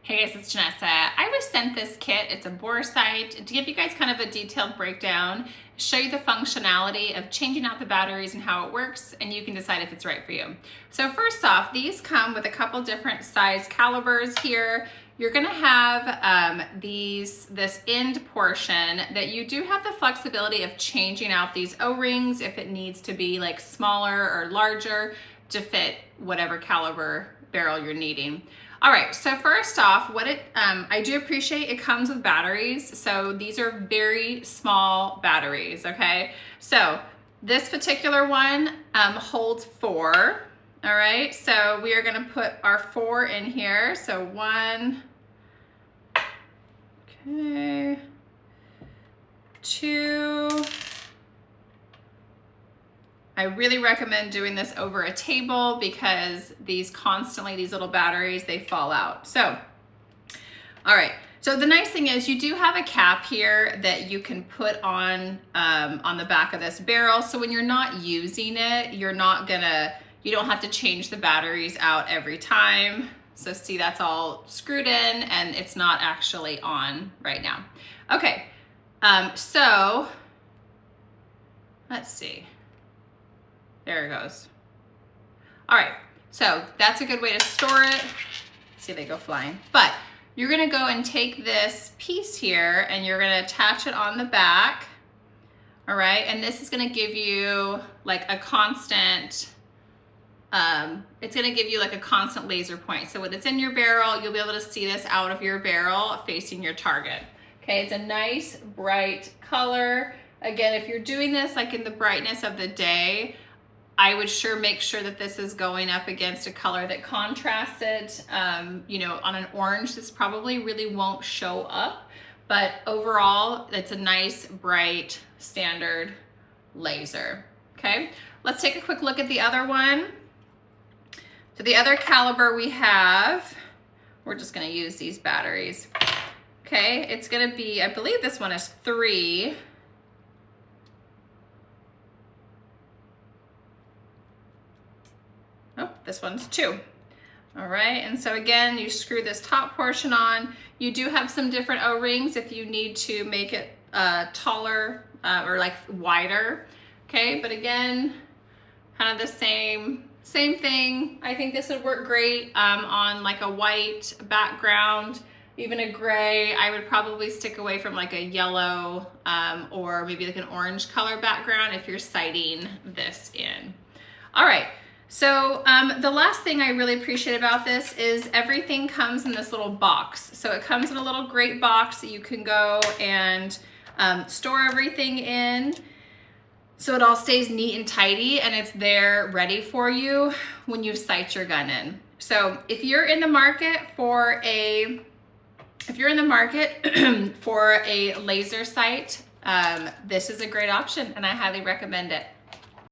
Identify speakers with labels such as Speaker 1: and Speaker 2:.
Speaker 1: Hey guys, it's Janessa. I was sent this kit. It's a BoreSighter to give you guys kind of a detailed breakdown, show you the functionality of changing out the batteries and how it works, and you can decide if it's right for you. So first off, these come with a couple different size calibers here. You're gonna have this end portion that you do have the flexibility of changing out these O-rings if it needs to be like smaller or larger to fit whatever caliber barrel you're needing. All right, so first off, I do appreciate it comes with batteries. So these are very small batteries, okay? So this particular one holds 4, all right? So we are gonna put our 4 in here. So 1, okay, 2, I really recommend doing this over a table because these little batteries, they fall out. So, all right. So the nice thing is you do have a cap here that you can put on the back of this barrel. So when you're not using it, you don't have to change the batteries out every time. So see, that's all screwed in and it's not actually on right now. Okay. So let's see. There it goes. All right, so that's a good way to store it. See, they go flying. But you're gonna go and take this piece here and you're gonna attach it on the back, all right? And this is gonna give you like a constant, it's gonna give you like a constant laser point. So when it's in your barrel, you'll be able to see this out of your barrel facing your target. Okay, it's a nice bright color. Again, if you're doing this like in the brightness of the day, I would make sure that this is going up against a color that contrasts it. You know, on an orange, this probably really won't show up, but overall, it's a nice, bright, standard laser, okay? Let's take a quick look at the other one. So the other caliber we have, we're just gonna use these batteries, okay? It's gonna be, I believe this one is 3. Oh, this one's 2. All right, and so again, you screw this top portion on. You do have some different O-rings if you need to make it taller or like wider, okay? But again, kind of the same thing. I think this would work great on like a white background, even a gray. I would probably stick away from like a yellow or maybe like an orange color background if you're sighting this in. All right. So the last thing I really appreciate about this is everything comes in this little box. So it comes in a little great box that you can go and store everything in. So it all stays neat and tidy and it's there ready for you when you sight your gun in. So if you're in the market for a laser sight, this is a great option and I highly recommend it.